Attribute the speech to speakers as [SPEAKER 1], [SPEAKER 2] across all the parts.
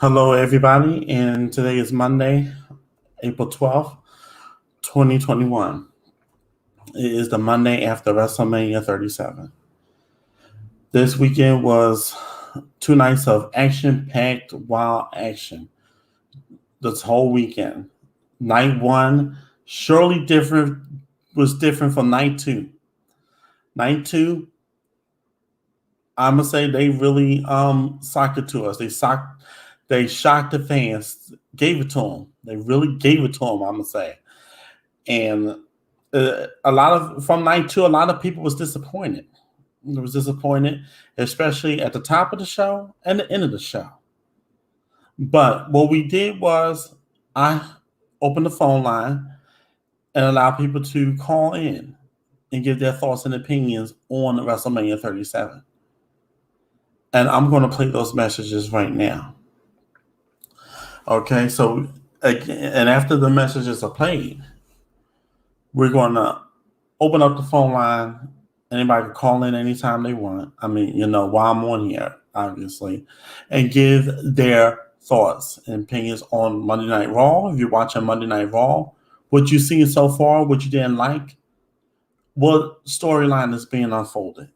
[SPEAKER 1] Hello, everybody, and today is Monday, April 12th, 2021. It is the Monday after WrestleMania 37. This weekend was 2 nights of action-packed, wild action. This whole weekend. Night one surely was different from night two. Night two, I'm gonna say they really socked it to us. They shocked the fans, gave it to them. They really gave it to them. I'm gonna say, and a lot of from night two, a lot of people was disappointed. It was disappointed, especially at the top of the show and the end of the show. But what we did was I opened the phone line and allowed people to call in and give their thoughts and opinions on WrestleMania 37. And I'm going to play those messages right now. Okay, so and after the messages are played, we're going to open up the phone line. Anybody can call in anytime they want. I mean, while I'm on here, obviously, and give their thoughts and opinions on Monday Night Raw. If you're watching Monday Night Raw, what you've seen so far, what you didn't like, what storyline is being unfolded.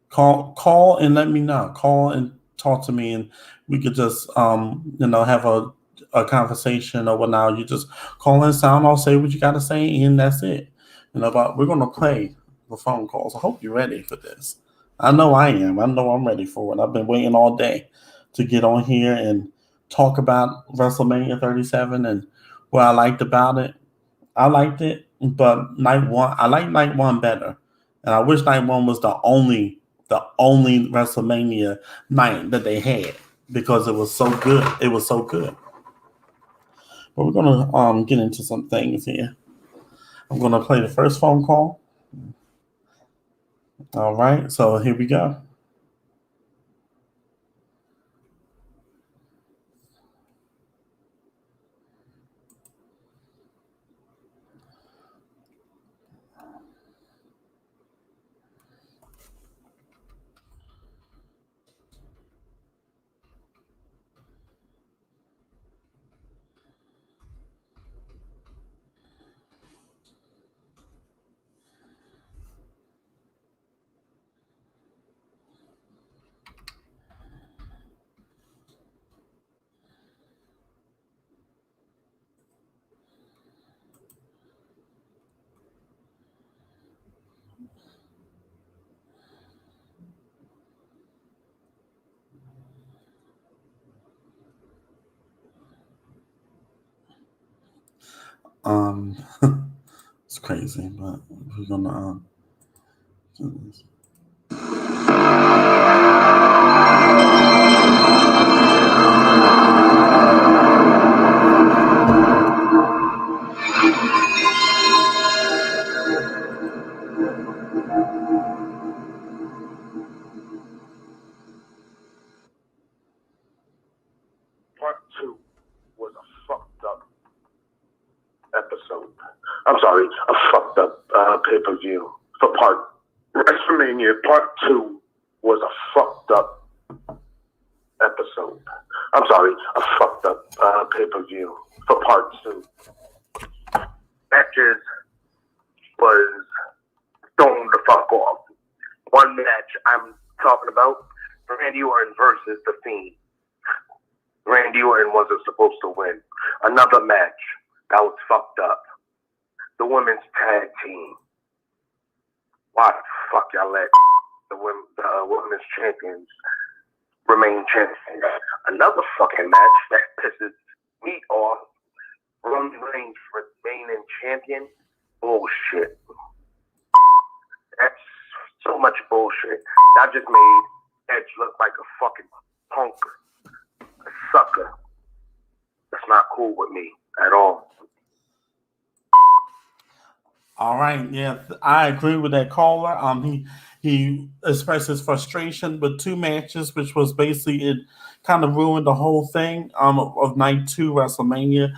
[SPEAKER 1] Call and let me know. Call and talk to me, and we could just have a conversation or whatnot. You just call in, sound off, say what you got to say, and that's it. But we're gonna play the phone calls. I hope you're ready for this. I know I am. I know I'm ready for it. I've been waiting all day to get on here and talk about WrestleMania 37 and what I liked about it. I liked it, but night one, I like night one better, and I wish night one was the only WrestleMania night that they had because it was so good. It was so good. But we're gonna get into some things here. I'm gonna play the first phone call. All right, so here we go. Um, it's crazy, but we're gonna do this.
[SPEAKER 2] Part two was a fucked up episode. I'm sorry, a fucked up pay-per-view. For WrestleMania Part 2 was a fucked up episode. I'm sorry, a fucked up pay-per-view. For Part 2. Matches was thrown the fuck off. One match I'm talking about, Randy Orton versus The Fiend. Randy Orton wasn't supposed to win. Another match that was fucked up. The women's tag team. Why the fuck y'all let the women's champions remain champions? Another fucking match that pisses me off. Roman Reigns remaining champion. Bullshit. That's so much bullshit. That just made Edge look like a fucking punk. A sucker. That's not cool with me at all.
[SPEAKER 1] All right, yeah, I agree with that caller. He expressed his frustration with two matches, which was basically it kind of ruined the whole thing of night two WrestleMania.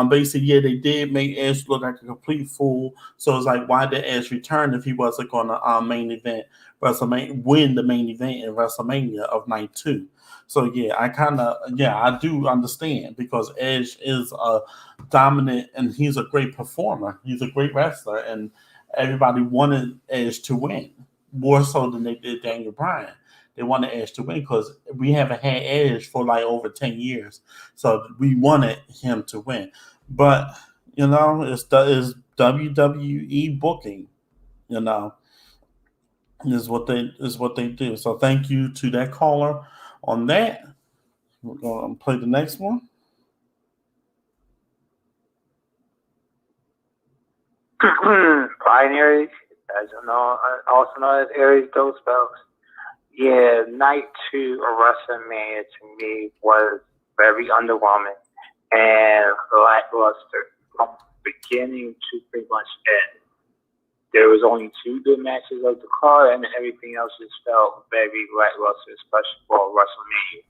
[SPEAKER 1] Basically, yeah, they did make Edge look like a complete fool. So it's like, why did Edge return if he wasn't going to main event WrestleMania, win the main event in WrestleMania of night two? So yeah, I do understand because Edge is a dominant and he's a great performer. He's a great wrestler, and everybody wanted Edge to win more so than they did Daniel Bryan. They wanted Edge to win because we haven't had Edge for like over 10 years, so we wanted him to win. But it's WWE booking. You know, is what they do. So thank you to that caller on that. We're gonna play the next one.
[SPEAKER 3] Binary, as you know, also known as Aries Ghost Bells. Yeah, night 2 of WrestleMania to me was very underwhelming and lackluster from beginning to pretty much end. There was only 2 good matches of the card, and everything else just felt very lackluster, especially for WrestleMania.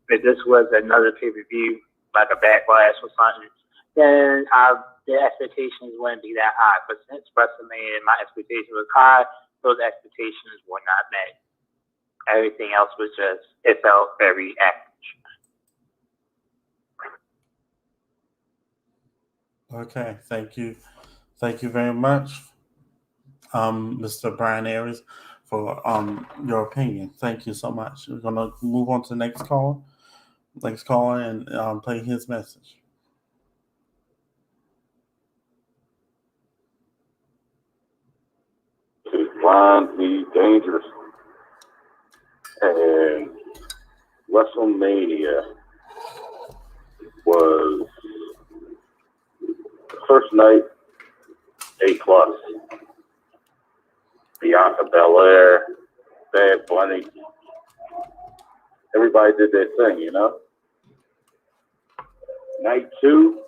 [SPEAKER 3] If this was another pay-per-view, like a Backlash or something, then the expectations wouldn't be that high. But since WrestleMania, my expectations was high, those expectations were not met. Everything else was it felt very average.
[SPEAKER 1] Okay, thank you very much, Mr. Brian Aries, for your opinion. Thank you so much. We're gonna move on to the next caller, and play his message.
[SPEAKER 4] Blindly dangerous. And WrestleMania was the first night A+. Bianca Belair, Bad Bunny. Everybody did their thing, you know? Night two.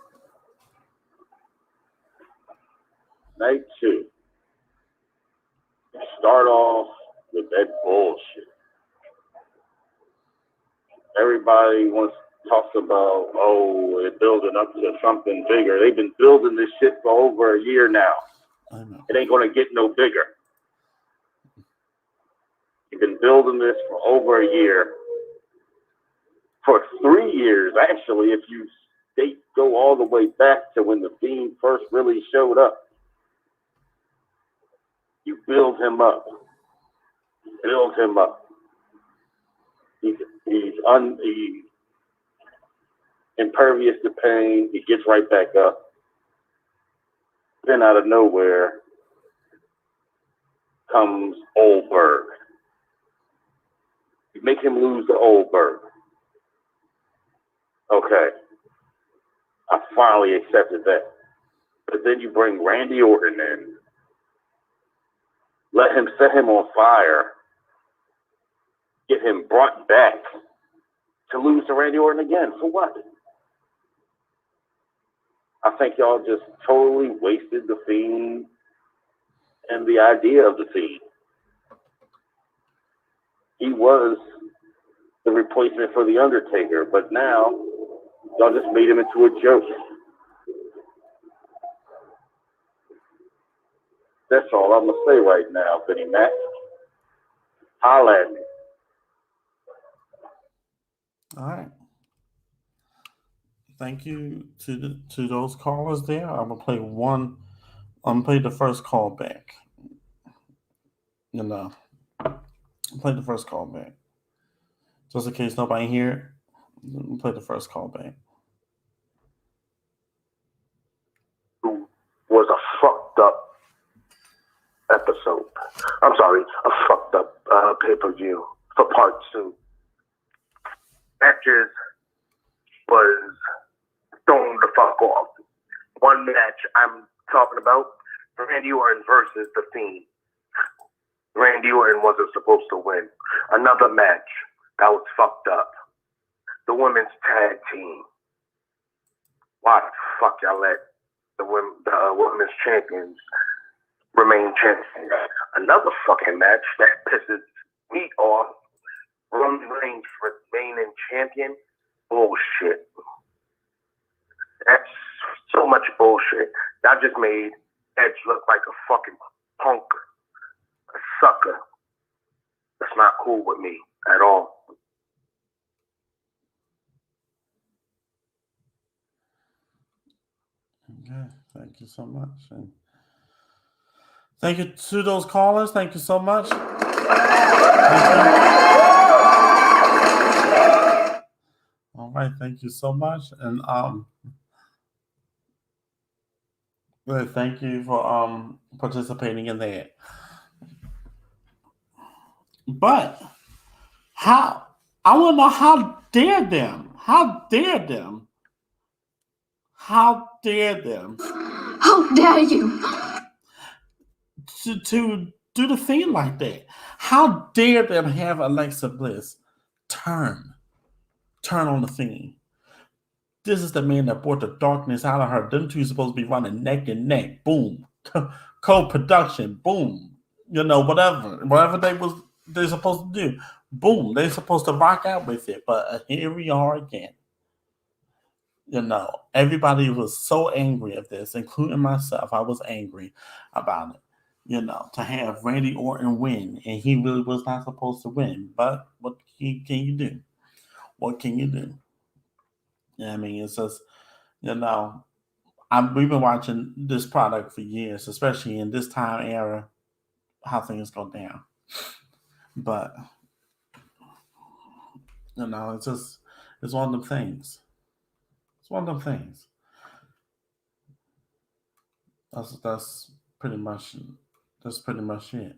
[SPEAKER 4] Start off with that bullshit. Everybody talks about, they're building up to something bigger. They've been building this shit for over a year now.
[SPEAKER 1] I know.
[SPEAKER 4] It ain't going to get no bigger. You've been building this for over a year. For 3 years, actually, if you go all the way back to when the Fiend first really showed up. You build him up. He's impervious to pain. He gets right back up. Then out of nowhere comes Oldberg. You make him lose to Oldberg. Okay. I finally accepted that. But then you bring Randy Orton in. Let him set him on fire. Get him brought back to lose to Randy Orton again. For what? I think y'all just totally wasted the Fiend and the idea of the Fiend. He was the replacement for The Undertaker, but now y'all just made him into a joke. That's all I'm going to say right now, Vinnie Mac. Holla at me.
[SPEAKER 1] All right. Thank you to those callers there. I'm gonna play the first call back. Play the first call back. Just in case nobody here, play the first call back.
[SPEAKER 2] Was a fucked up episode. I'm sorry, a fucked up pay-per-view for part 2. Matches was thrown the fuck off. One match I'm talking about, Randy Orton versus The Fiend. Randy Orton wasn't supposed to win. Another match that was fucked up. The women's tag team. Why the fuck y'all let the women's champions remain champions? Another fucking match that pisses me off. Roman Reigns remaining champion. Bullshit. That's so much bullshit. That just made Edge look like a fucking punk. A sucker. That's not cool with me at all.
[SPEAKER 1] Okay, thank you so much. And thank you to those callers. Thank you so much. All right, thank you so much. And thank you for participating in that. But how I want to know how dare them? How dare them? How dare them
[SPEAKER 5] How dare you?
[SPEAKER 1] to do the thing like that? How dare them have Alexa Bliss turn on the thing? This is the man that brought the darkness out of her. Them two supposed to be running neck and neck. Boom. Co-production. Boom. Whatever they're supposed to do. Boom. They're supposed to rock out with it. But here we are again. Everybody was so angry at this, including myself. I was angry about it. To have Randy Orton win, and he really was not supposed to win. But what can you do? What can you do? I mean, it's just, you know, we've been watching this product for years, especially in this time era, how things go down. But it's one of them things. It's one of them things. That's pretty much it.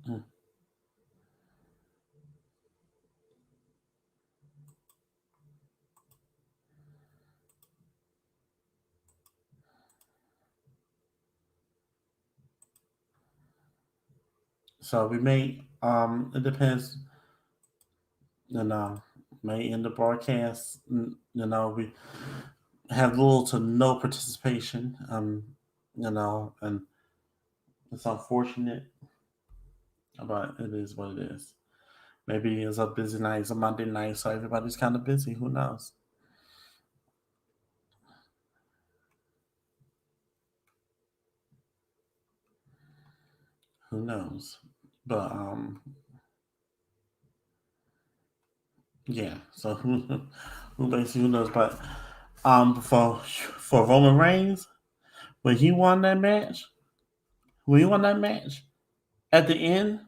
[SPEAKER 1] Mm. So we may it depends, you know, may end the broadcast. We have little to no participation. And it's unfortunate, but it is what it is. Maybe it's a busy night, it's a Monday night, so everybody's kind of busy. Who knows? Who knows? But yeah. So who knows? But for Roman Reigns, when he won that match, at the end,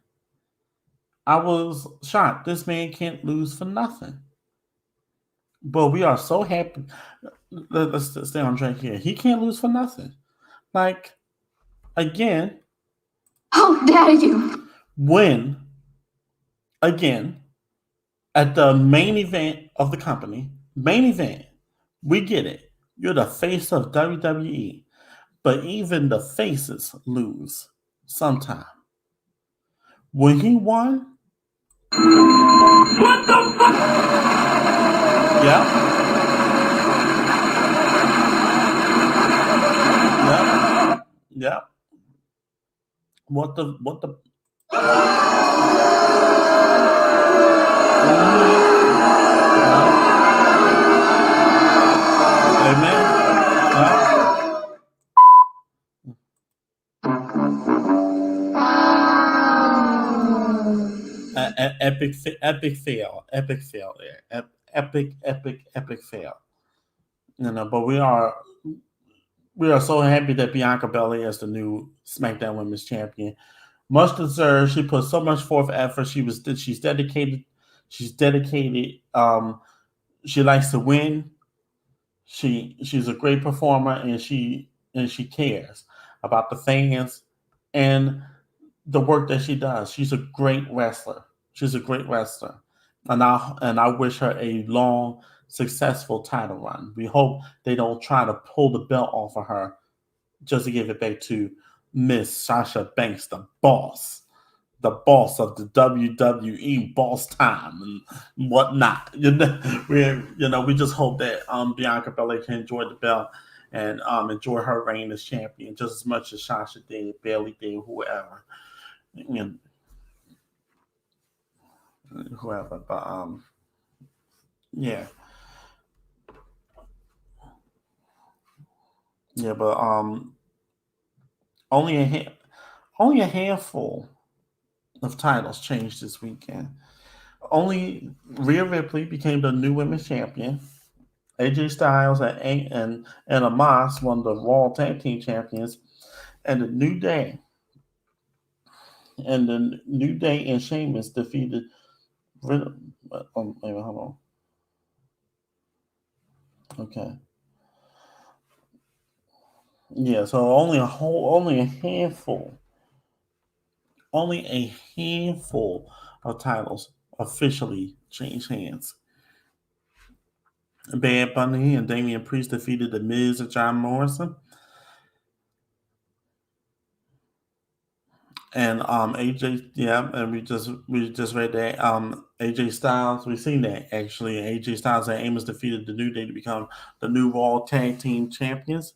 [SPEAKER 1] I was shocked. This man can't lose for nothing. But we are so happy. Let's stay on track here. He can't lose for nothing. Like, again,
[SPEAKER 5] How dare you?
[SPEAKER 1] win again at the main event of the company. Main event. We get it. You're the face of WWE. But even the faces lose sometime. When he won, what the fuck? Yeah. Yeah. Yeah. What the Amen. Epic fail there. Epic fail. But we are so happy that Bianca Belair is the new SmackDown Women's Champion. Much deserved. She put so much forth effort. She's dedicated. She's dedicated. She likes to win. She's a great performer, and she cares about the fans and the work that she does. She's a great wrestler. And I wish her a long, successful title run. We hope they don't try to pull the belt off of her just to give it back to Miss Sasha Banks, the boss of the WWE, boss time and whatnot. We just hope that Bianca Belair can enjoy the belt and enjoy her reign as champion just as much as Sasha did, Bayley did, whoever. Whoever. But yeah. Yeah, but only a handful of titles changed this weekend. Only Rhea Ripley became the new women's champion. AJ Styles and Amos won the Raw Tag Team Champions, and the New Day and Sheamus defeated. Wait, hold on. Okay. Yeah, so only a handful of titles officially changed hands. Bad Bunny and Damian Priest defeated The Miz and John Morrison. And AJ, yeah, and we just read that AJ Styles, we've seen that actually. AJ Styles and Amos defeated the New Day to become the new Raw Tag Team Champions.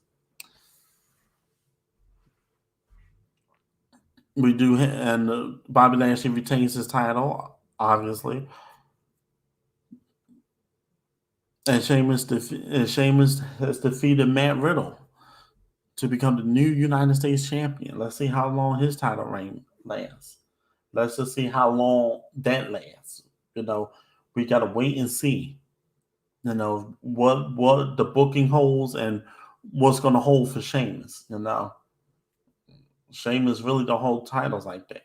[SPEAKER 1] We do, and Bobby Lashley retains his title, obviously. And Sheamus has defeated Matt Riddle to become the new United States champion. Let's see how long his title reign lasts. Let's just see how long that lasts. We gotta wait and see. What the booking holds and what's gonna hold for Sheamus. Sheamus really don't hold titles like that.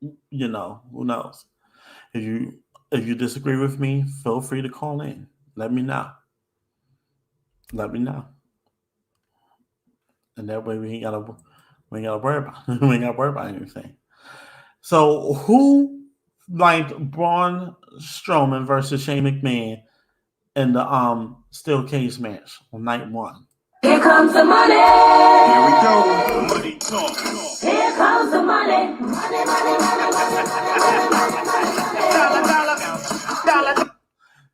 [SPEAKER 1] Who knows? If you disagree with me, feel free to call in. Let me know. And that way we ain't gotta worry about anything. So who liked Braun Strowman versus Shane McMahon in the steel cage match on night 1?
[SPEAKER 5] Here comes the money.
[SPEAKER 6] Here we go. Money talk.
[SPEAKER 5] Here comes the money. Money, money, money,
[SPEAKER 6] Dollar.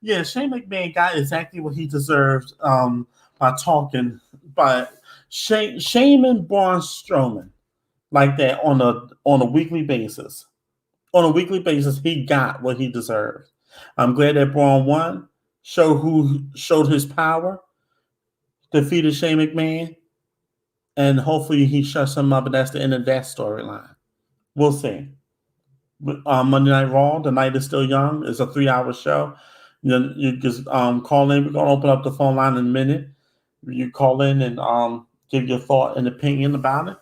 [SPEAKER 1] Yeah, Shane McMahon got exactly what he deserved by talking. But Shane and Braun Strowman like that on a weekly basis. On a weekly basis, he got what he deserved. I'm glad that Braun won, showed his power, defeated Shane McMahon, and hopefully he shuts him up, and that's the end of that storyline. We'll see. Monday Night Raw, the night is still young. It's a 3-hour show. You just call in. We're going to open up the phone line in a minute. You call in and give your thought and opinion about it.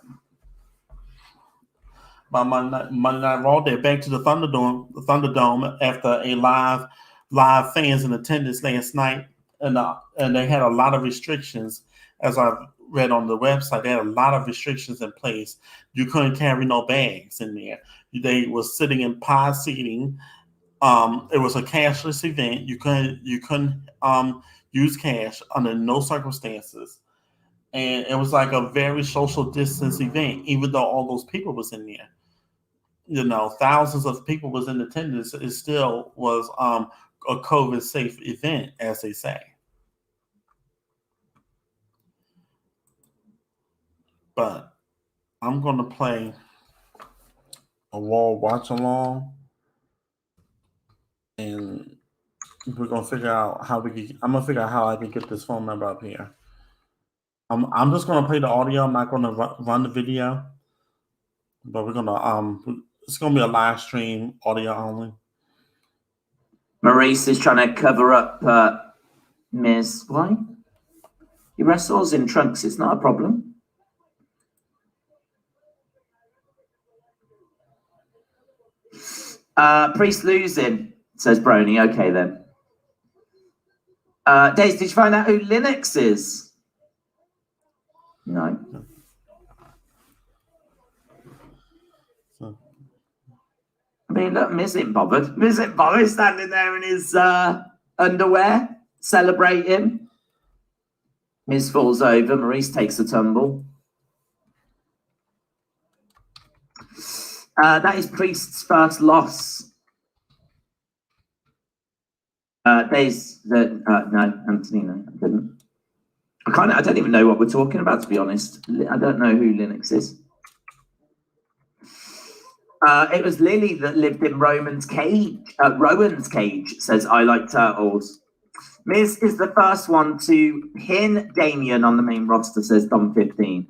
[SPEAKER 1] By Monday Night Raw, they're back to the Thunderdome after a live fans in attendance last night, and they had a lot of restrictions. As I've read on the website, they had a lot of restrictions in place. You couldn't carry no bags in there. They were sitting in pod seating. It was a cashless event. You couldn't use cash under no circumstances, and it was like a very social distance event. Even though all those people was in there, thousands of people was in attendance. It still was a COVID safe event, as they say. But I'm going to play a Raw watch along, and we're going to figure out how I'm going to figure out how I can get this phone number up here. I'm just going to play the audio. I'm not going to run the video, but we're going to it's going to be a live stream, audio only.
[SPEAKER 7] Maurice is trying to cover up Miz. Why? He wrestles in trunks. It's not a problem. Priest losing, says Brony. Okay, then. Daisy, did you find out who Linux is? No. I mean, look, Miz ain't bothered. Miz ain't bothered standing there in his underwear, celebrating. Miz falls over. Maurice takes a tumble. That is Priest's first loss. No, Anthony, no, I didn't. I don't even know what we're talking about, to be honest. I don't know who Linux is. It was Lily that lived in Rowan's cage, says, I like turtles. Miz is the first one to pin Damien on the main roster, says Dom15.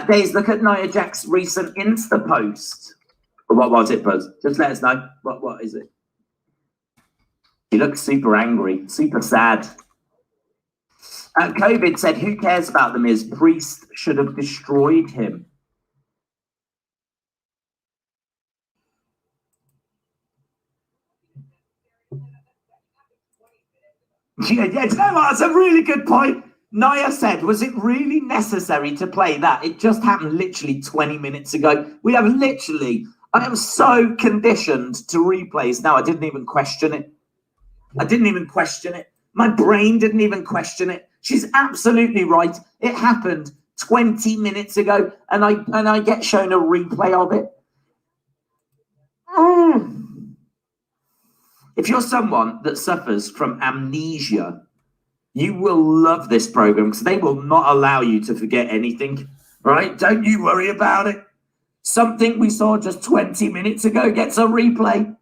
[SPEAKER 7] Days, look at Nia Jax's recent Insta post. What was it, Buzz? Just let us know. What is it? She looks super angry, super sad. COVID said, who cares about the Miz? Priest should have destroyed him. Yeah, you know what? That's a really good point. Nia said, was it really necessary to play that? It just happened literally 20 minutes ago. I am so conditioned to replays now. I didn't even question it. My brain didn't even question it. She's absolutely right. It happened 20 minutes ago, and I get shown a replay of it. If you're someone that suffers from amnesia, you will love this program because they will not allow you to forget anything, right? Don't you worry about it. Something we saw just 20 minutes ago gets a replay.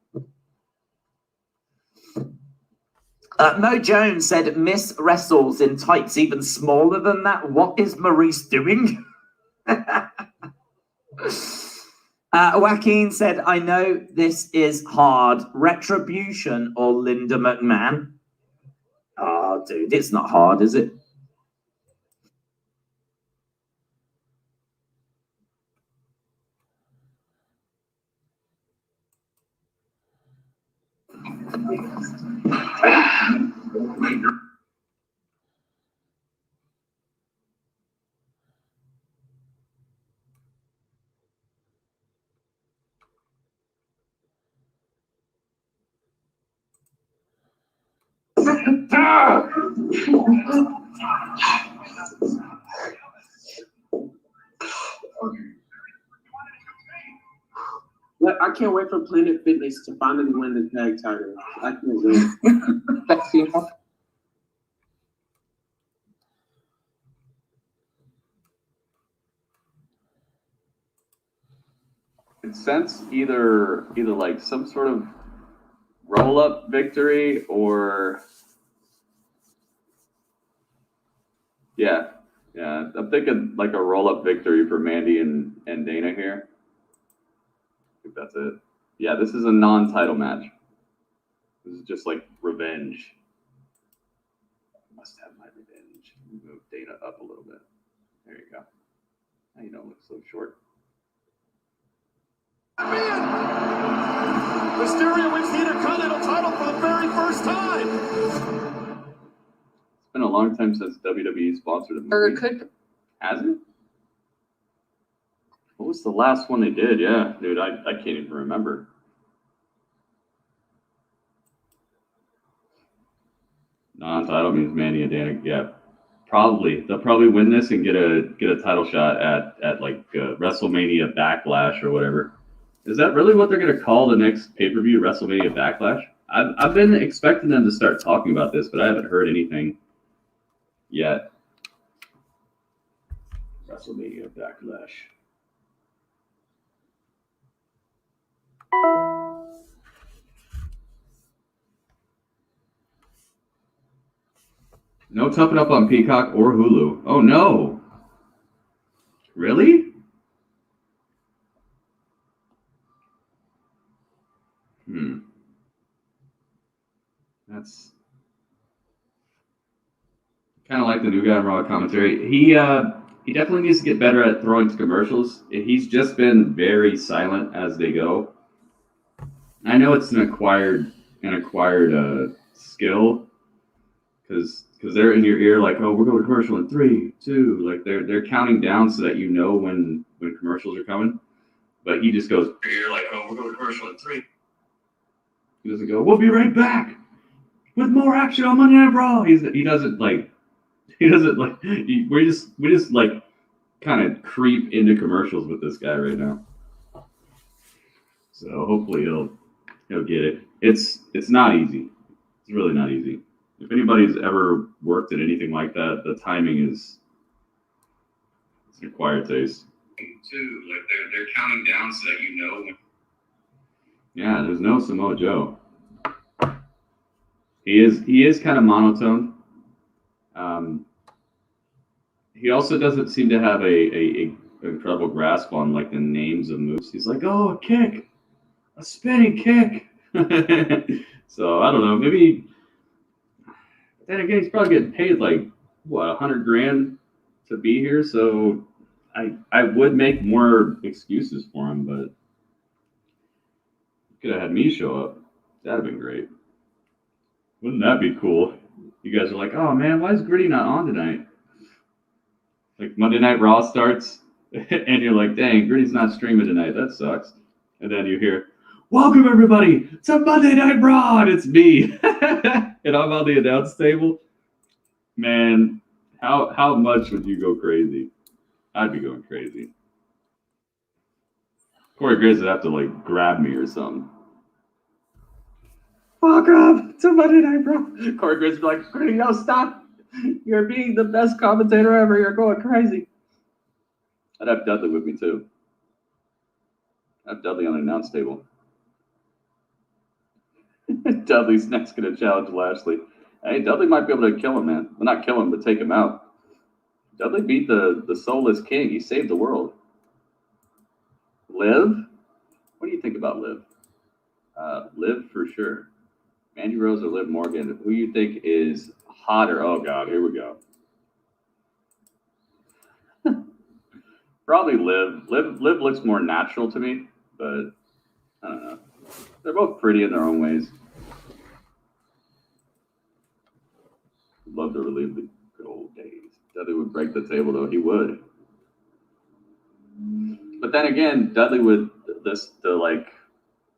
[SPEAKER 7] Mo Jones said, Miss wrestles in tights even smaller than that. What is Maurice doing? Joaquin said, I know this is hard. Retribution or Linda McMahon? Oh, dude, it's not hard, is it?
[SPEAKER 8] I can't wait for Planet Fitness to finally win the tag title. I can't wait.
[SPEAKER 9] It sense either like some sort of roll-up victory or yeah, I'm thinking like a roll-up victory for Mandy and Dana here. I think that's it. Yeah, this is a non-title match. This is just like revenge. I must have my revenge. Move Dana up a little bit. There you go. Now you don't look so short.
[SPEAKER 6] Mysterio wins the Intercontinental title for the very first time.
[SPEAKER 9] It's been a long time since WWE sponsored a movie.
[SPEAKER 10] Or it could.
[SPEAKER 9] Has it? What was the last one they did? Yeah, dude, I can't even remember. Non-title means Mandy and Dana. Yeah, probably they'll probably win this and get a title shot at like WrestleMania Backlash or whatever. Is that really what they're gonna call the next pay-per-view? WrestleMania Backlash? I've been expecting them to start talking about this, but I haven't heard anything yet. WrestleMania Backlash. No Tough It Up on Peacock or Hulu. Oh no. Really? That's kind of like the new guy in Raw commentary. He definitely needs to get better at throwing to commercials. He's just been very silent as they go. I know it's an acquired skill because they're in your ear like, oh, we're going to commercial in 3, 2. Like they're counting down so that you know when commercials are coming. But he just goes, you're like, oh, we're going to commercial in 3. He doesn't go, we'll be right back with more action on Monday Night Raw. We just like kind of creep into commercials with this guy right now. So hopefully he'll get it. It's not easy. It's really not easy. If anybody's ever worked at anything like that, the timing it's an acquired taste. Too, like they're counting down so that you know when. Yeah, there's no Samoa Joe. He is kind of monotone. He also doesn't seem to have a incredible grasp on like the names of moves. He's like, oh, a kick, a spinning kick. So I don't know. Maybe. Then again, he's probably getting paid like what, $100,000 to be here. So I would make more excuses for him, but could have had me show up. That'd have been great. Wouldn't that be cool? You guys are like, oh man, why is Gritty not on tonight? Like Monday Night Raw starts, and you're like, dang, Gritty's not streaming tonight. That sucks. And then you hear, welcome everybody to Monday Night Raw, and it's me. And I'm on the announce table. Man, how much would you go crazy? I'd be going crazy. Corey Graves would have to like grab me or something. Welcome to Monday Night Raw. Corey Graves would be like, Gritty, no, stop. You're being the best commentator ever. You're going crazy. I'd have Dudley with me too. I'd have Dudley on the announce table. Dudley's next going to challenge Lashley. Hey, Dudley might be able to kill him, man. Well, not kill him, but take him out. Dudley beat the soulless king. He saved the world. Liv? What do you think about Liv? Liv for sure. Mandy Rose or Liv Morgan? Who you think is hotter? Oh, God, here we go. Probably Liv. Liv looks more natural to me, but I don't know. They're both pretty in their own ways. Love to relive the good old days. Dudley would break the table, though. He would. But then again, Dudley would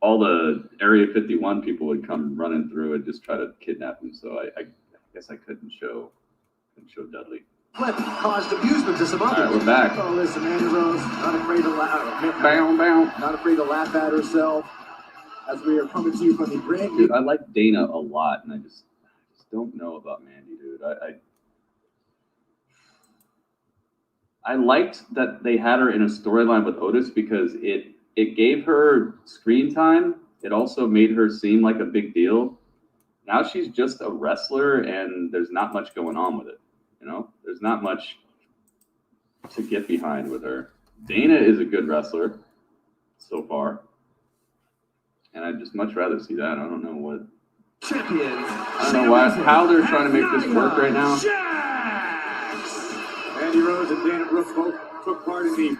[SPEAKER 9] all the Area 51 people would come running through and just try to kidnap him. So I guess I couldn't show Dudley.
[SPEAKER 6] Flip caused amusement to some others.
[SPEAKER 9] All right, we're back.
[SPEAKER 6] Oh, listen, Mandy Rose, not afraid to laugh.
[SPEAKER 9] Bow.
[SPEAKER 6] Not afraid to laugh at herself as we are coming to you from the brand new.
[SPEAKER 9] Dude, I like Dana a lot, and I just don't know about Mandy, dude. I liked that they had her in a storyline with Otis because it gave her screen time. It also made her seem like a big deal. Now she's just a wrestler, and there's not much going on with it. You know, there's not much to get behind with her. Dana is a good wrestler so far, and I'd just much rather see that. I don't know what.
[SPEAKER 6] Champions.
[SPEAKER 9] I don't know how they're trying to make this work right now.
[SPEAKER 6] Mandy Rose and Dana Brooke both took part in the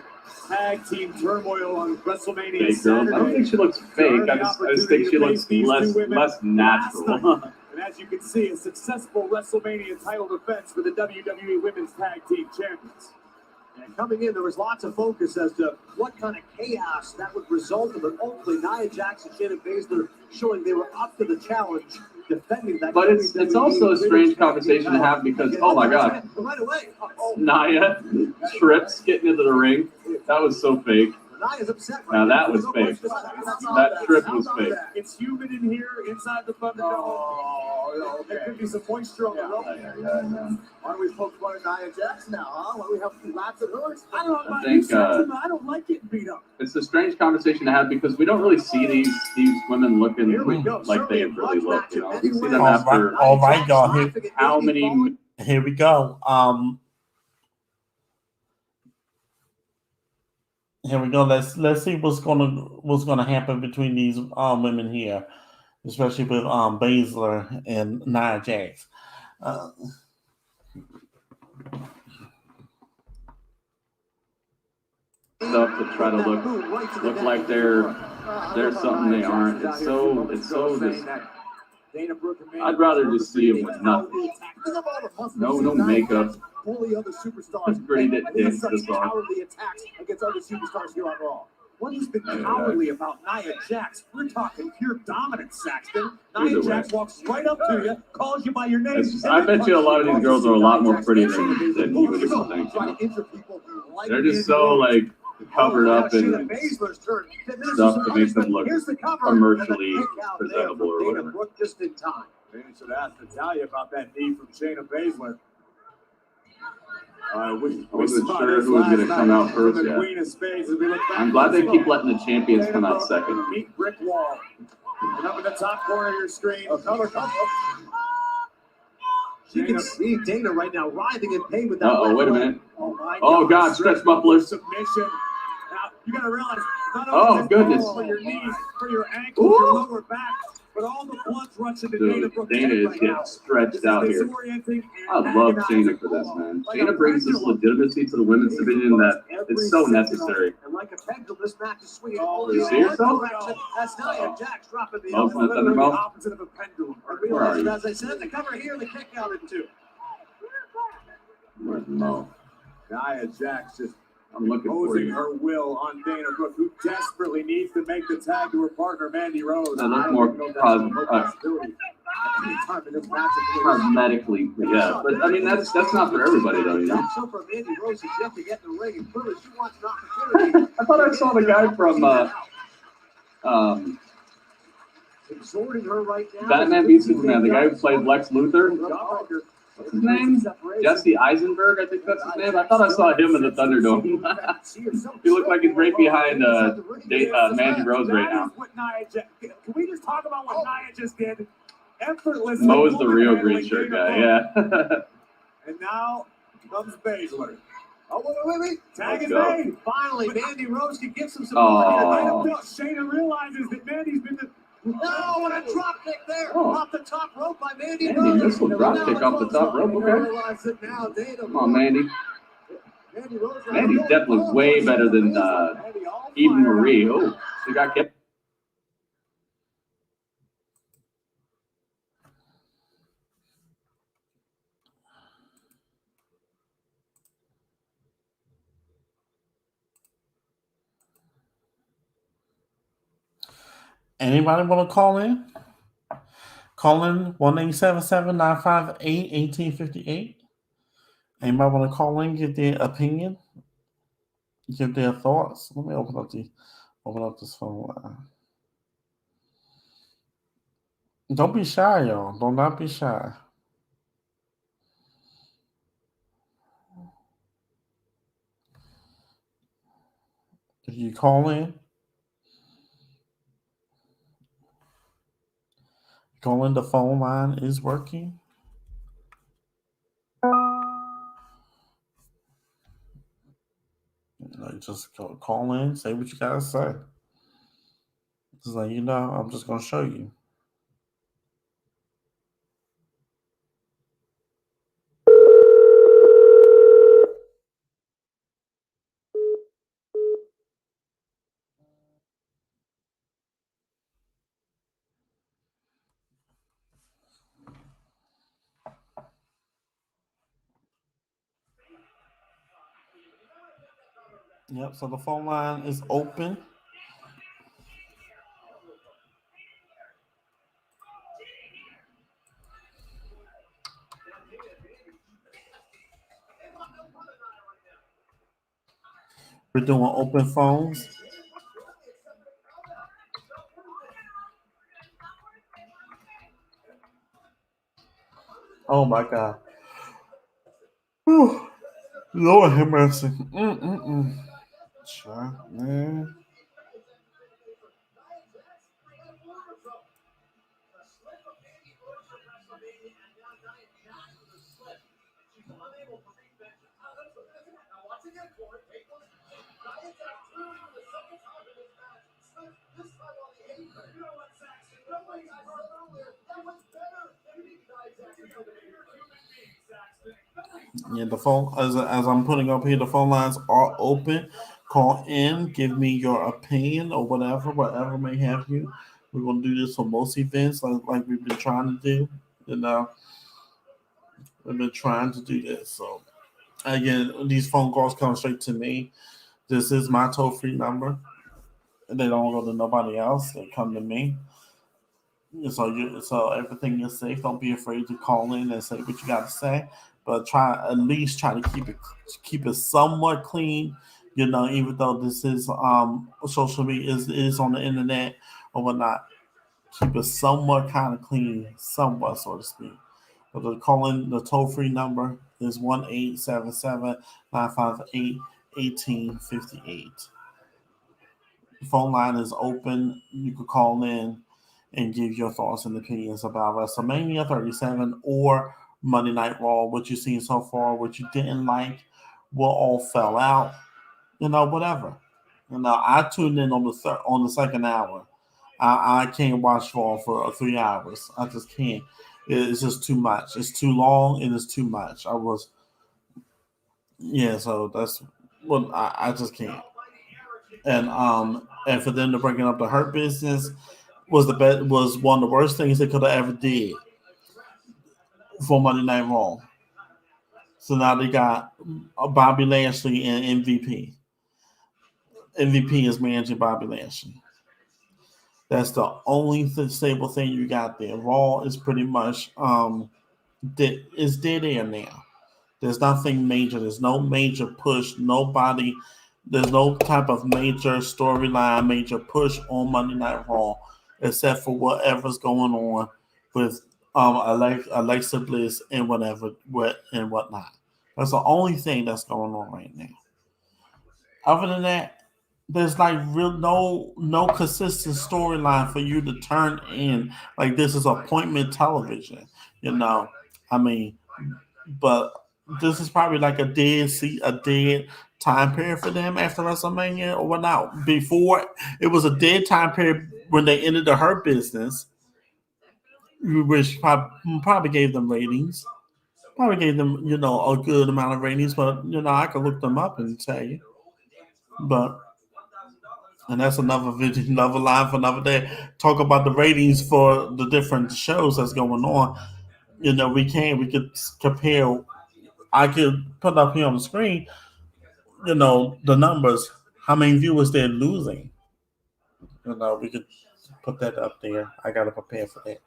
[SPEAKER 6] tag team turmoil on WrestleMania Saturday.
[SPEAKER 9] I don't think she looks fake. I just think she looks less natural.
[SPEAKER 6] And as you can see, a successful WrestleMania title defense for the WWE Women's Tag Team Champions. And coming in, there was lots of focus as to what kind of chaos that would result in. But ultimately, Nia Jax and Shayna Baszler showing they were up to the challenge, defending that.
[SPEAKER 9] But it's also a strange conversation to have because, oh my God,
[SPEAKER 6] right away,
[SPEAKER 9] Nia trips getting into the ring. That was so fake.
[SPEAKER 6] Nia's upset right
[SPEAKER 9] now. That was fake. That trip was fake.
[SPEAKER 6] It's humid in here inside the Thunderdome. There could be some moisture on the rope. Why don't we poke fun at Nia Jax now, huh? Why don't we have some laughs at her? I don't know about you, Saxon, but I don't like getting beat up.
[SPEAKER 9] It's a strange conversation to have because we don't really see these women looking like they really look. You know, we see them after.
[SPEAKER 1] All right, y'all.
[SPEAKER 9] How many?
[SPEAKER 1] Here we go. Here we go. Let's see what's gonna happen between these women here, especially with Baszler and Nia Jax.
[SPEAKER 9] Stuff to try to look like they're something they aren't. It's so just. I'd rather just see them with nothing. No makeup.
[SPEAKER 6] Bully other superstars.
[SPEAKER 9] Pretty did this
[SPEAKER 6] cowardly attacks against other superstars here on Raw. What has been cowardly about Nia Jax? We're talking pure dominance, Saxton. Nia Jax walks right up to you, calls you by your name.
[SPEAKER 9] I bet you a lot of these girls are a lot more pretty than you would think. They're just so like covered up in stuff to make them look commercially presentable or whatever.
[SPEAKER 6] Just in time. Maybe should ask Natalia about that knee from Shayna Baszler.
[SPEAKER 9] We wasn't sure who was going to come out first yet. I'm glad they keep letting the champions come out second.
[SPEAKER 6] Meet brick wall. And up in the top corner of your screen. She can see Dana right now writhing in pain with that.
[SPEAKER 9] Wait a minute.
[SPEAKER 6] Oh, my
[SPEAKER 9] God, stretch bucklers.
[SPEAKER 6] Submission. Now, you got to realize, not
[SPEAKER 9] Oh,
[SPEAKER 6] only
[SPEAKER 9] goodness.
[SPEAKER 6] for your knees, for your ankles, your lower back, but all the blood's rushing to Dana
[SPEAKER 9] Dude,
[SPEAKER 6] Brooks'
[SPEAKER 9] Dana
[SPEAKER 6] head
[SPEAKER 9] is
[SPEAKER 6] right now.
[SPEAKER 9] getting stretched out here.
[SPEAKER 6] Disorienting
[SPEAKER 9] I
[SPEAKER 6] and
[SPEAKER 9] love
[SPEAKER 6] agonizing.
[SPEAKER 9] Shayna for this, man.
[SPEAKER 6] Like
[SPEAKER 9] Shayna
[SPEAKER 6] a
[SPEAKER 9] brings this
[SPEAKER 6] pendulum.
[SPEAKER 9] legitimacy to the women's division that is so necessary.
[SPEAKER 6] And like a pendulum, this match is swinging
[SPEAKER 9] You see yourself?
[SPEAKER 6] That's Nia Jax dropping the
[SPEAKER 9] Mo's in the
[SPEAKER 6] literally the
[SPEAKER 9] Thunderbolt.
[SPEAKER 6] opposite of a pendulum. I
[SPEAKER 9] Where are
[SPEAKER 6] realize,
[SPEAKER 9] you?
[SPEAKER 6] as I said, the cover here, the kick out at 2.
[SPEAKER 9] Where's Mo?
[SPEAKER 6] Nia Jax just
[SPEAKER 9] I'm looking for
[SPEAKER 6] imposing
[SPEAKER 9] you.
[SPEAKER 6] her will on Dana Brooke, who desperately needs to make the tag to her partner, Mandy Rose.
[SPEAKER 9] That looks
[SPEAKER 6] I don't
[SPEAKER 9] more
[SPEAKER 6] even know if that's a possibility. Anytime in this match,
[SPEAKER 9] Cosmetically, yeah. But I mean, that's not for everybody, though, you know?
[SPEAKER 6] So for Mandy Rose, she's yet to get in the ring, and clearly she wants an opportunity.
[SPEAKER 9] I thought I saw the guy from
[SPEAKER 6] Exhorting her right now.
[SPEAKER 9] Batman v Superman, the guy who played Lex Luthor. What's his name? Jesse Eisenberg, I think that's his name. I thought I saw him in the Thunderdome. He looked like he's right behind Mandy Rose right now.
[SPEAKER 6] Can we just talk about what Nia just did? Effortlessly.
[SPEAKER 9] Mo is the real green shirt guy, yeah.
[SPEAKER 6] And now comes Baszler. Oh, wait. Tag is
[SPEAKER 9] Let's go.
[SPEAKER 6] made. Finally, Mandy Rose can get some support here. I
[SPEAKER 9] Oh.
[SPEAKER 6] don't know. Shayna realizes that Mandy's been the... No, what a drop kick there.
[SPEAKER 9] Oh.
[SPEAKER 6] Off the top rope by Mandy
[SPEAKER 9] Mandy,
[SPEAKER 6] Rose.
[SPEAKER 9] this will drop kick off the top rope, okay.
[SPEAKER 6] Realize it now, Dana.
[SPEAKER 9] Come on, Mandy.
[SPEAKER 6] Mandy Rose.
[SPEAKER 9] Mandy's definitely way better than Eden Marie. Oh, she got kicked.
[SPEAKER 1] Anybody want to call in? Call in 1-877-958-1858. Anybody want to call in, give their opinion, give their thoughts? Let me open up this phone line. Don't be shy, y'all. Do not be shy. If you call in, the phone line is working. Just call in, say what you gotta say. Just like, I'm just gonna show you. Yep, so the phone line is open. We're doing open phones. Oh my God. Whew. Lord have mercy. Sure, man. Yeah, the phone, as I'm putting up here, the phone lines are open. Call in, give me your opinion or whatever may have you. We're gonna do this for most events, like we've been trying to do. We've been trying to do this. So again, these phone calls come straight to me. This is my toll-free number. They don't go to nobody else. They come to me. So everything is safe. Don't be afraid to call in and say what you got to say, but at least try to keep it somewhat clean. Even though this is social media is on the internet or whatnot, keep it somewhat kind of clean, somewhat, so to speak. But the toll-free number is 1-877-958-1858. The phone line is open. You could call in and give your thoughts and opinions about WrestleMania 37 or Monday Night Raw, what you've seen so far, what you didn't like, what all fell out, whatever. I tuned in on the second hour. I can't watch Raw for 3 hours. I just can't. It's just too much. It's too long and it's too much. So that's what I just can't. And for them to bring up the Hurt Business was one of the worst things they could have ever did for Monday Night Raw. So now they got Bobby Lashley and MVP. MVP is managing Bobby Lashley. That's the only stable thing you got there. Raw is pretty much is dead air now. There's nothing major. There's no major push. There's no type of major storyline, major push on Monday Night Raw, except for whatever's going on with Alexa Bliss and whatnot. That's the only thing that's going on right now. Other than that, there's like no consistent storyline for you to turn in. Like this is appointment television, I mean, but this is probably like a dead time period for them after WrestleMania or whatnot. Before it was a dead time period when they ended the Hurt Business, which probably gave them ratings. Probably gave them, a good amount of ratings, but I can look them up and tell you. And that's another video, another line for another day. Talk about the ratings for the different shows that's going on. We could compare. I could put up here on the screen, the numbers, how many viewers they're losing. We could put that up there. I got to prepare for that.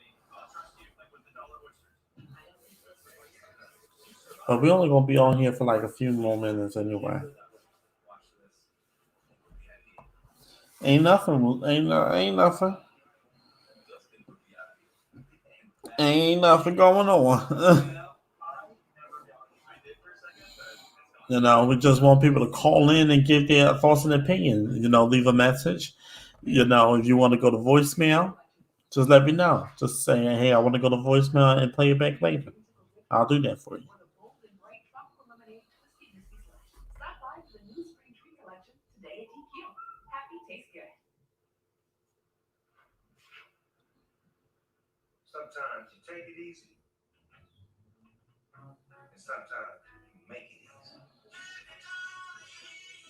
[SPEAKER 1] But we're only going to be on here for like a few more minutes anyway. Ain't nothing. Ain't nothing. Ain't nothing going on. We just want people to call in and give their thoughts and opinions. Leave a message. If you want to go to voicemail, just let me know. Just say, hey, I want to go to voicemail and play it back later. I'll do that for you.
[SPEAKER 6] Sometimes you take it easy, and sometimes you make it easy.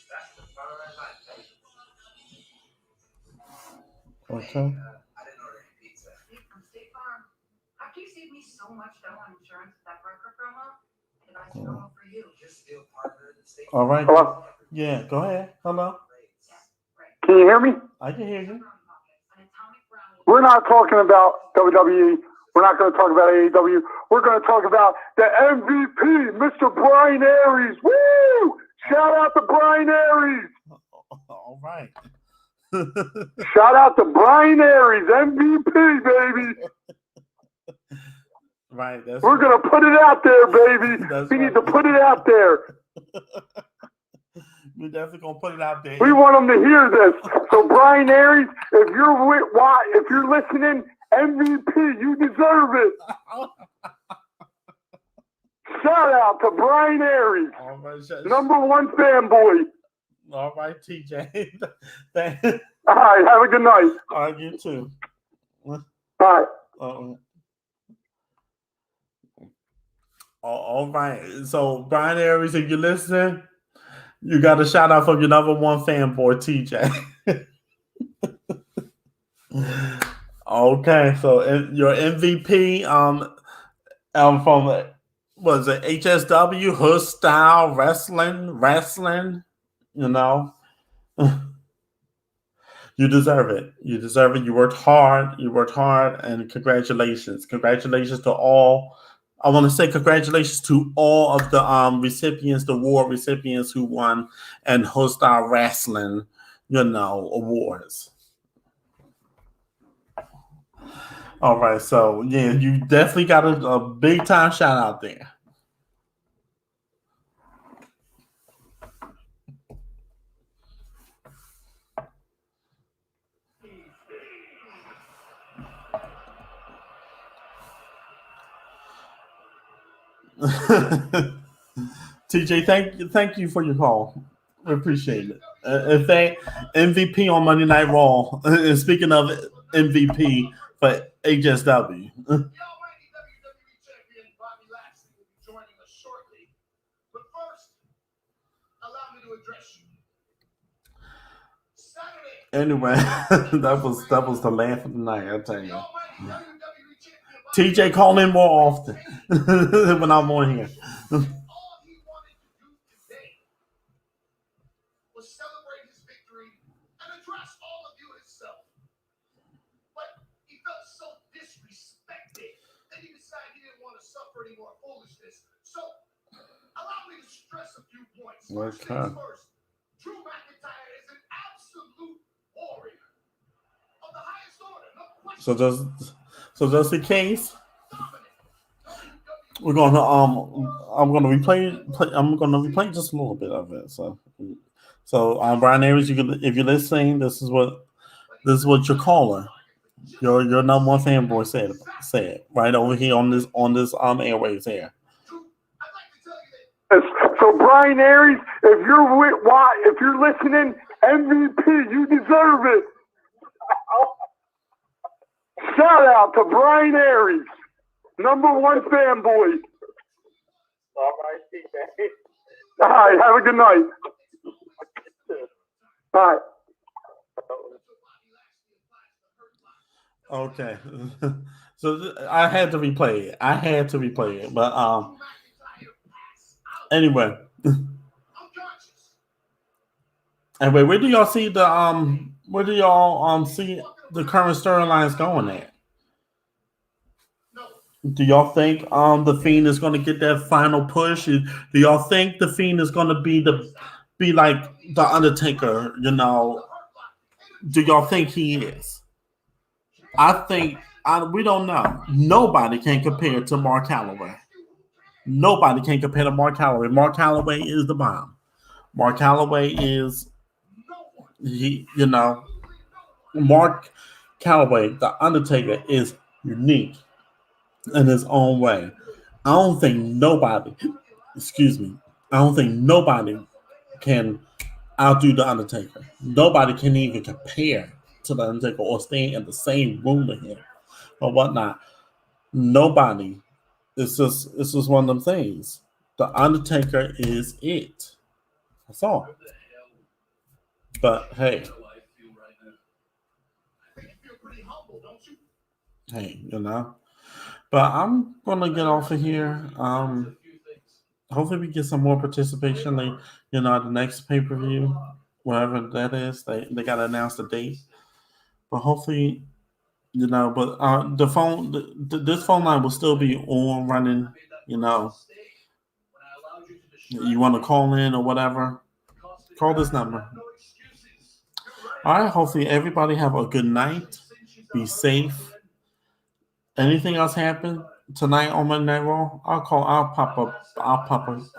[SPEAKER 6] That's the fine life, baby.
[SPEAKER 1] Okay.
[SPEAKER 6] I didn't order any pizza.
[SPEAKER 10] From State Farm. After you saved me so much dough on insurance with that broker promo, I devised a promo for you.
[SPEAKER 6] You're still partner in the state.
[SPEAKER 1] All right.
[SPEAKER 2] Hello?
[SPEAKER 1] Yeah, go ahead. Hello.
[SPEAKER 2] Can you hear me?
[SPEAKER 1] I can hear you.
[SPEAKER 2] We're not talking about WWE. We're not going to talk about AEW. We're going to talk about the MVP, Mr. Brian Aries. Woo! Shout out to Brian Aries.
[SPEAKER 1] All right.
[SPEAKER 2] Shout out to Brian Aries, MVP, baby.
[SPEAKER 1] Right.
[SPEAKER 2] We're going to put it out there, baby. We need to put it out there.
[SPEAKER 1] We're definitely going to put it out there.
[SPEAKER 2] We want them to hear this. So, Brian Aries, if you're listening, MVP, you deserve it. Shout out to Brian Aries, number one fanboy.
[SPEAKER 1] All right, TJ.
[SPEAKER 2] All right, have a good night.
[SPEAKER 1] All right, you too.
[SPEAKER 2] All right.
[SPEAKER 1] All right. So, Brian Aries, if you're listening, you got a shout out from your number one fanboy, TJ. Okay, so your MVP from was it HSW Hood Style Wrestling, You deserve it. You deserve it. You worked hard, and congratulations. Congratulations to all. I want to say congratulations to all of the recipients, the award recipients who won and Hood Style Wrestling, awards. All right, so yeah, you definitely got a big time shout out there. TJ, thank you for your call. We appreciate it. In fact, MVP on Monday Night Raw. And speaking of MVP for HSW.
[SPEAKER 6] The almighty WWE champion Bobby Lashley will be joining us shortly. But first, allow me to address you. Saturday.
[SPEAKER 1] Anyway, that was the laugh of the night, I tell
[SPEAKER 6] The
[SPEAKER 1] you.
[SPEAKER 6] almighty WWE champion Bobby
[SPEAKER 1] TJ, call in more often when I'm on here.
[SPEAKER 6] all he wanted to do today was celebrate his victory and address all of you himself. But he felt so disrespected that he decided he didn't want to suffer any more foolishness. So allow me to stress a few points. First things first, Drew McIntyre is an absolute warrior of the highest order. No question.
[SPEAKER 1] So just in case, we're gonna I'm gonna replay just a little bit of it. So Brian Aries, if you're listening, this is what your caller, your number one fanboy said right over here on this airwaves here.
[SPEAKER 4] So Brian Aries, if you're listening, MVP, you deserve it. Shout out to Brian Aries, number one fanboy. All right, TJ. All right, have a good night. All right.
[SPEAKER 1] Okay, so I had to replay it. But anyway, where do y'all see the current storylines going at? Do y'all think the Fiend is going to get that final push? Do y'all think the Fiend is going to be like the Undertaker? You know, do y'all think he is? I think we don't know. Nobody can compare to Mark Calloway. Nobody can compare to Mark Calloway. Mark Calloway is the bomb. Mark Calloway is Mark Calloway, the Undertaker, is unique in his own way. I don't think nobody can outdo the Undertaker. Nobody can even compare to the Undertaker or stay in the same room with him or whatnot. Nobody. It's just one of them things. The Undertaker is it. That's all. But hey, But I'm gonna get off of here. Hopefully we get some more participation. At the next pay per view, whatever that is. They gotta announce the date. But hopefully, But the phone, this phone line will still be on running. You want to call in or whatever, call this number. All right. Hopefully everybody have a good night. Be safe. Anything else happen tonight on Monday Night Raw? I'll pop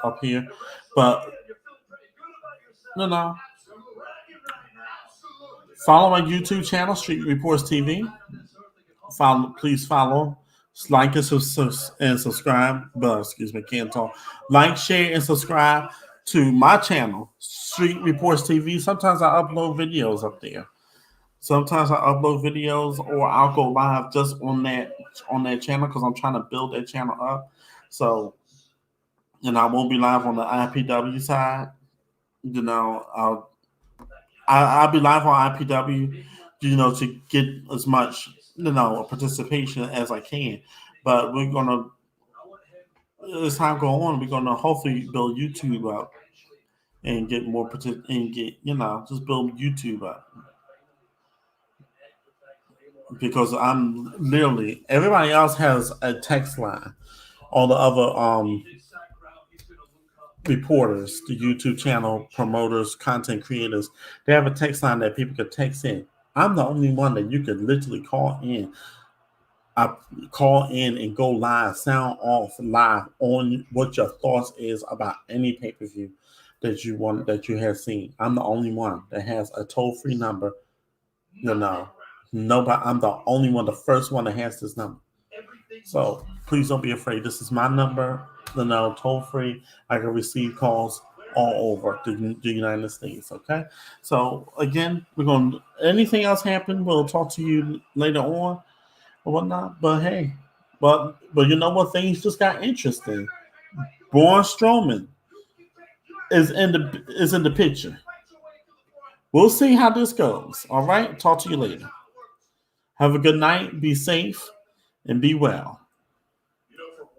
[SPEAKER 1] up here. But follow my YouTube channel, Street Reports TV. Please follow, like and subscribe. Can't talk. Like, share, and subscribe to my channel, Street Reports TV. Sometimes I upload videos up there. Or I'll go live just on that channel because I'm trying to build that channel up. So, I won't be live on the IPW side. I'll be live on IPW, to get as much, participation as I can. But we're gonna, as time go on, we're gonna hopefully build YouTube up and get more just build YouTube up. Because I'm literally, everybody else has a text line. All the other reporters, the YouTube channel promoters, content creators, they have a text line that people could text in. I'm the only one that you could literally call in. I call in and go live, sound off live on what your thoughts is about any pay-per-view that you have seen. I'm the only one that has a toll-free number. Nobody. I'm the only one, the first one that has this number. So please don't be afraid. This is my number. the number toll free. I can receive calls all over the United States. Okay, so again, we're going to anything else happen, we'll talk to you later on or whatnot. But hey, but you know what? Things just got interesting. Braun Strowman is in the picture. We'll see how this goes. All right, talk to you later. Have a good night. Be safe and be well.